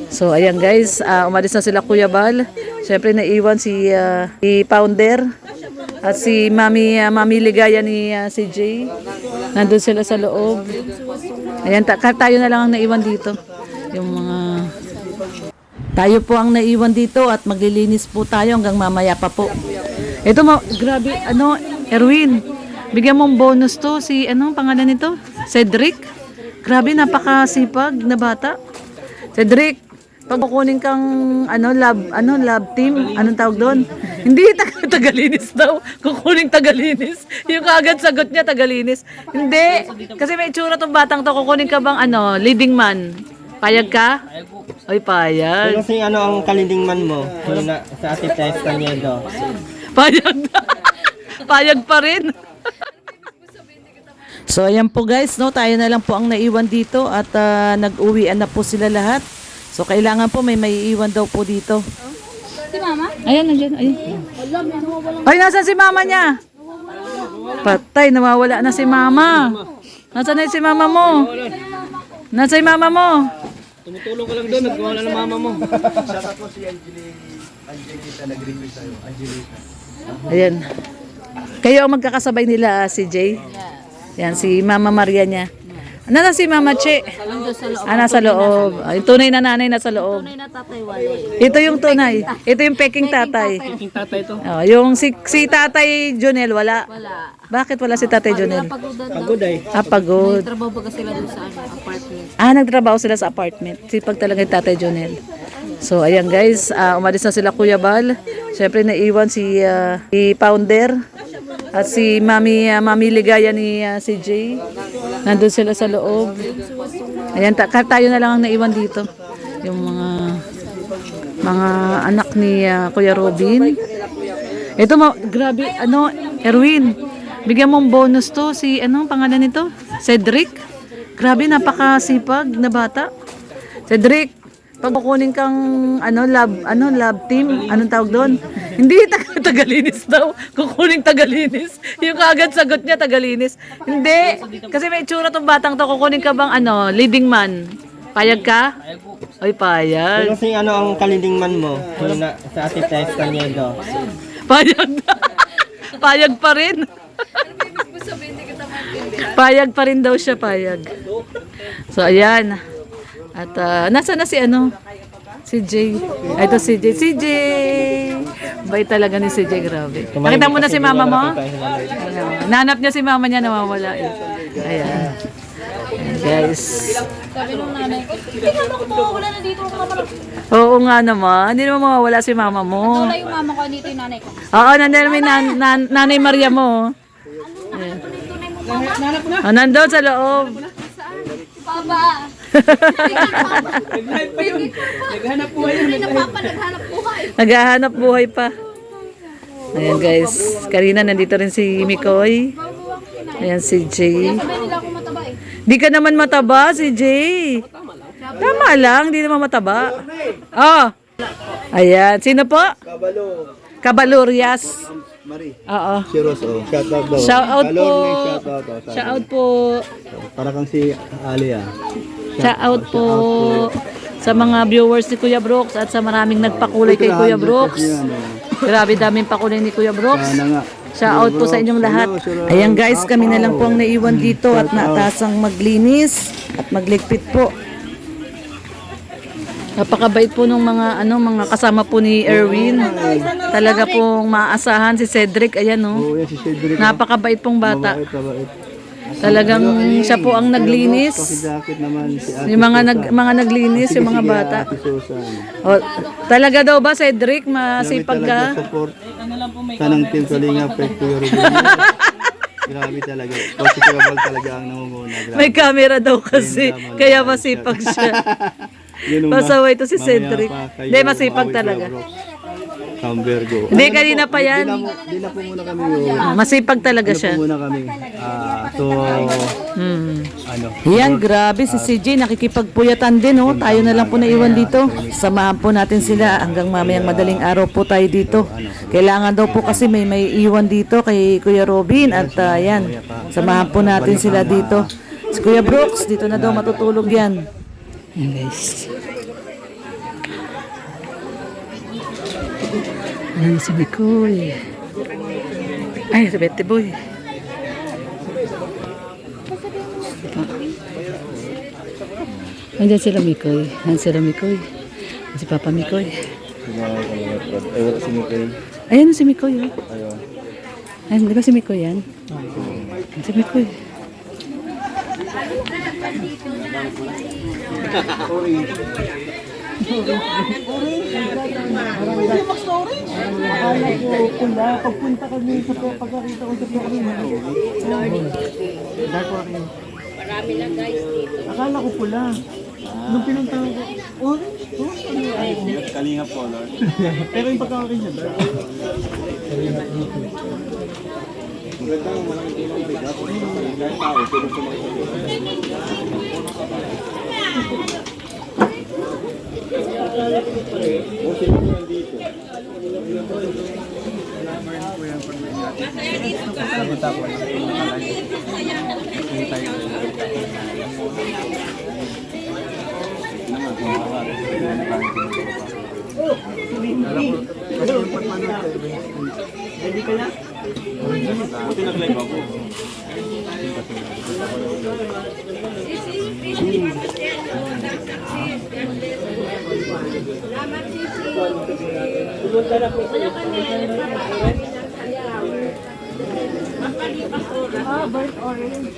So ayan guys, umalis na sila Kuya Bal. Siyempre naiwan si Founder at si Mami Ligaya ni si Jay. Nandun sila sa loob. Ayan, tayo na lang ang naiwan dito. Yung mga tayo po ang naiwan dito at maglilinis po tayo hanggang mamaya pa po. Ito grabe, Erwin. Bigyan mong bonus to si pangalan nito? Cedric. Grabe, napakasipag na bata. Cedric, pag kukunin kang lab team, anong tawag doon? Hindi tagalinis daw. Kukuning tagalinis. Yung kaagad sagot niya tagalinis. Hindi, kasi may itsura tong batang to. Kukunin ka bang leading man? Payag ka? Ay, payag. Pero kasi ang kalinding man mo sa Ate Tess Caniedo? Payag na. Payag pa rin. So ayan po guys, tayo na lang po ang naiwan dito at nag-uwian na po sila lahat. So kailangan po may maiiwan daw po dito. Si Mama? Ayan, nandiyan. Ayan. Ay, nasaan si Mama niya? Patay, nawawala na si Mama. Nasaan na si Mama mo? Nasaan si Mama mo? Tumutulong ka lang doon, nagkawala ng mama mo. Shoutout po si Angelita, nag-request tayo. Angelita. Ayan. Kayo ang magkakasabay nila, si Jay? Yan, si Mama Maria niya. Nasa si Mama Che? Nasa loob. Yung tunay na nanay nasa loob. Tunay na tatay wala. Ito yung tunay. Ito yung peking tatay. King tatay to. Yung si tatay Jonel, wala. Wala. Bakit wala si tatay Jonel? Pagodan daw. Pagod ay. Pagod. Trabaho ba sila dun sa apartment? Nagtrabaho sila sa apartment. Sipag talaga yung tatay Jonel. So, ayan guys, umalis na sila Kuya Bal. Siyempre naiwan si Founder at si Mami Ligaya ni si Jay. Nandun sila sa loob. Ayan, tayo na lang ang naiwan dito. Yung mga anak ni Kuya Robin. Ito, grabe, Erwin. Bigyan mong bonus to si, pangalan nito? Cedric. Grabe, napakasipag na bata. Cedric, pag kukunin kang lab team, anong tawag doon? Hindi tagalinis daw. Kukuning tagalinis. Yung kaagad sagot niya tagalinis. Hindi, kasi may itsura tong batang to. Kukunin ka bang leading man? Payag ka? Ay, payag. Pero kasi ang kalinding man mo sa Ate Tess Caniedo? Payag na. Payag pa rin. Payag pa rin daw siya, payag. So, ayan. At nasa na si si Jay. Ay, ito si Jay. Si Jay! Bait talaga ni si Jay, grabe. Nakita mo na si mama mo? Nanap niya si mama niya, nawawala eh. Ayan. Ayan, guys. Sabi nung nanay ko, hindi naman ako mawawala na dito ang mama. Oo nga naman. Hindi naman mawawala si mama mo. Wala yung mama ko, dito yung nanay ko. Oo, nandun may nanay Maria mo. Ayan. Nandun sa loob. Baba! Naghanap po kayo. Hindi na papa, naghanap buhay. Naghahanap buhay pa. Ayan guys. Karina, nandito rin si Mikoy. Ayan si Jay. Sabi nila ako mataba eh. Di ka naman mataba si Jay. Tama lang, di naman mataba. Oh. Ayan. Sino po? Kabalo. Kabalurias. Marie. Oo. Si Rose, shoutout daw. Shout out po. Shoutout. Shout out po. Para kang si Ali Shout out po sa mga viewers ni Kuya Brooks at sa maraming nagpakulay kay Kuya Brooks. Grabe daming pakulay ni Kuya Brooks. Sana nga. Shout out po sa inyong lahat. Ayan guys, kami na lang po ang naiwan dito at naatasang maglinis at magligpit po. Napakabait po nung mga kasama po ni Erwin. Talaga pong maaasahan si Cedric. Ayan Oo, yan si Cedric. Napakabait pong bata. Mabait. Talagang siya po ang naglinis. Pakidakit naman si Ate Yung mga naglinis, yung mga bata. Ate Susan. O, talaga daw ba Cedric, masipag ka? Support ka ng Team Kalinga, Kuya Ruben. Grabe talaga. Positive talaga ang namumuna. Grabe. May camera daw kasi, kaya masipag siya. Yun ang Pasaway to si mamaya Cedric. pa kayo Hindi, masipag awit, talaga. Kuya Brooks. Cambergo. Hindi, kanina pa yan. Di na po muna kami. Masipag talaga siya. Muna kami. Yan, grabe si CJ, nakikipagpuyatan din, tayo na lang po naiwan dito. Samahan po natin sila hanggang mamayang madaling araw po tayo dito. Kailangan daw po kasi may iwan dito kay Kuya Robin at yan, samahan po natin sila dito. Si Kuya Brooks, dito na daw matutulog yan. Yan guys. Ayan si Mikoy. Ay, si Betty Boy. Andiyan sila Mikoy. Ayan sila Mikoy. Si Papa Mikoy. Wala si Mikoy. Ayan si Mikoy. Oh. Ayun. Ayan, di ba si Mikoy yan? Si Mikoy. Pagpunta kami sa pagkakita ko sa pagkakita. Marami lang guys dito. Akala ko pula. Nung pinuntahan ko, orange to? Kalinga color. Pero yung pagkakita niya, dark. Maganda ang malang hindi ng bigat. Kahit tao, pero Burnt orange.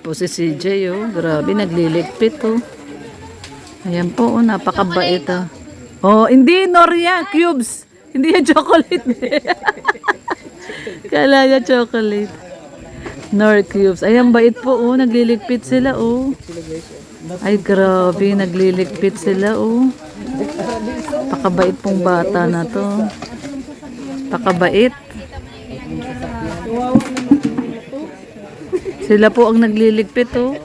Po si CJ, oh. Grabe, nagliligpit, oh. Ayan po, oh, napakabait, oh. Oh, hindi, Noria, cubes. Hindi yan chocolate. Kala niya chocolate. Nor cubes. Ayan, bait po, oh. Nagliligpit sila, oh. Ay, grabe, nagliligpit sila, oh. Pakabait pong bata na to. Pakabait. Sila po ang nagliligpit, oh.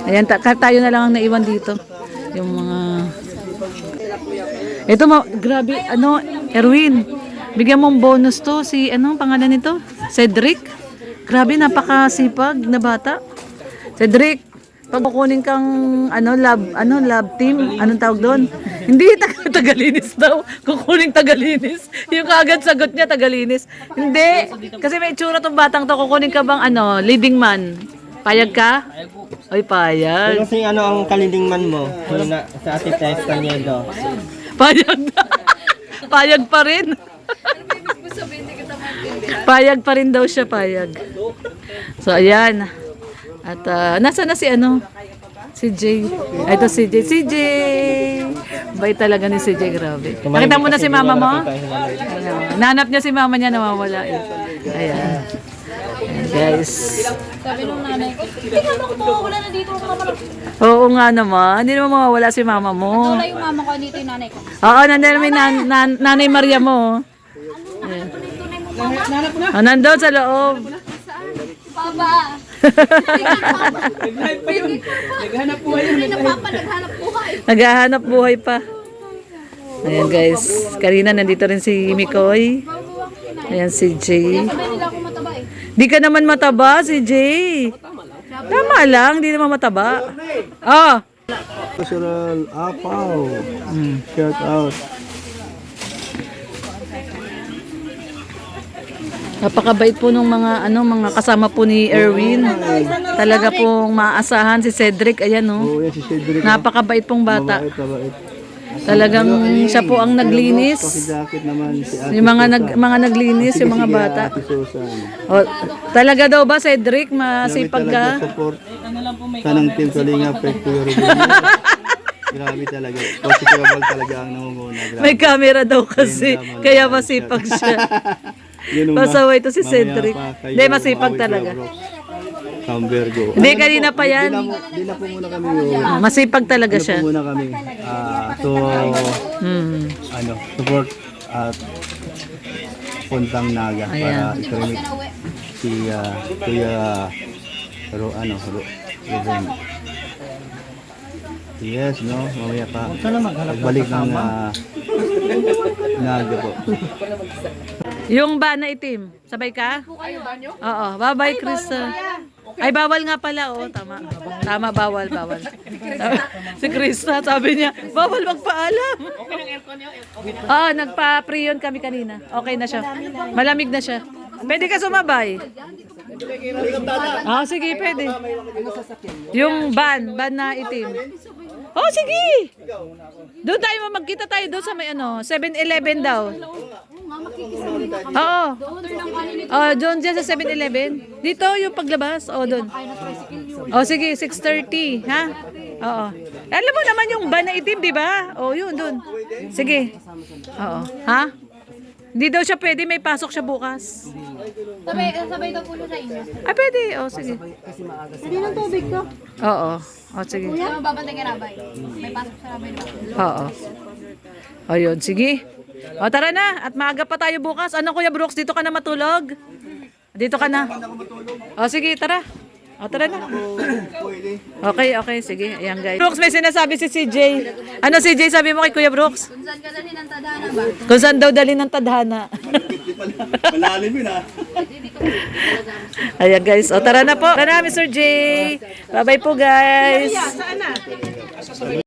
Ayan, tayo na lang ang naiwan dito. Yung mga... Ito, grabe, ano, Erwin. Bigyan mong bonus to. Si, ano, pangalan nito? Cedric. Grabe, napakasipag na bata. Cedric, pag kukunin kang, lab team, anong tawag doon? Hindi, tagalinis daw. Kukunin tagalinis. Yung kaagad sagot niya, tagalinis. Hindi, kasi may itsura tong batang to. Kukunin ka bang, leading man? Payag ka? Ay, payag. Pero kasi ang kalilingman mo, yung sa Ate Tess Caniedo. Payag na. Payag pa rin. Payag pa rin daw siya, payag. So, ayan. At, nasa na si Si Jay. Ay, ito si Jay. Si Jay! Bait talaga ni si Jay, grabe. Nakita mo na si mama mo? Nanap niya si mama niya, nawawala eh. Ayan. Ayan, guys. Sabi nung nanay ko, hindi ka mawawala na dito. Oo nga naman. Hindi naman mawawala si mama mo. Wala yung mama ko, dito yung nanay ko. Oo, nandun may nanay Maria mo. Ayan. Nandun sa loob. Baba! Naghanap buhay. Hindi na papa, naghanap buhay. Naghahanap buhay pa. Ayan guys. Karina, nandito rin si Mikoy. Ayan si Jay. Sabi nila ako mataba eh. Di ka naman mataba si Jay. Tama lang, di naman mataba. Oh. Natural apaw. Shout out. Napakabait po nung mga mga kasama po ni Erwin. Talaga pong maaasahan si Cedric. Ayan Oo, yan si Cedric. Napakabait pong bata. Mabait. Talagang siya po ang naglinis. Pakijakit naman si Ate Yung mga naglinis, yung mga bata. Ate Susan. O, talaga daw ba Cedric, masipag ka? Support ka ng Team Kalinga kay Kuya Ruben. Grabe talaga. Positive talaga ang nangunguna. Grabe. May camera daw kasi, kaya masipag siya. Pasaway to si Cedric. Hindi, masipag talaga. Cambergo. Hindi, kanina pa yan. Di na po muna kami. Masipag talaga Di na siya. po muna kami. Support at Puntang Naga para i-remit si Kuya event. Yes, no, mamaya pa. Pagbalik ng naga po. Yung ba na itim, sabay ka? Oo, bye-bye Chris. Ay, bawal nga pala, oh, tama. Tama, bawal. Si Krista, sabi niya, bawal magpaalam. Oo, nagpa-pre-on kami kanina. Okay na siya. Malamig na siya. Pwede ka sumabay. Sige, pwede. Yung ban na itim. Oh, sige. Doon tayo magkita tayo doon sa may 7-Eleven daw. Oo. Oh, doon dyan sa 7-Eleven. Dito yung paglabas. Oh, doon. Oh, sige, 6:30, ha? Oo. Alam mo naman yung ban na itim, di ba? Oh, yun, doon. Sige. Oo. Ha? Hindi daw siya pwede, may pasok siya bukas. Sabay daw po sa inyo. Ay, pwede. Oh, sige. Hindi ng tubig ko. Oo. Oh, sige. Kuya, babantay ka rabay. May pasok sa rabay na. Oo. O yun, sige. O tara na, at maaga pa tayo bukas. Ano Kuya Brooks, dito ka na matulog? Dito ka na. O sige, tara. O tara na. Okay, sige. Ayan guys. Brooks, may sinasabi si CJ. Ano CJ, sabi mo kay Kuya Brooks? Kung saan ka dali ng tadhana ba? Kung saan daw dali ng tadhana. Malalim yun, ha? Ayan guys, o tara na po. Tara na, Mr. J. Bye-bye po guys.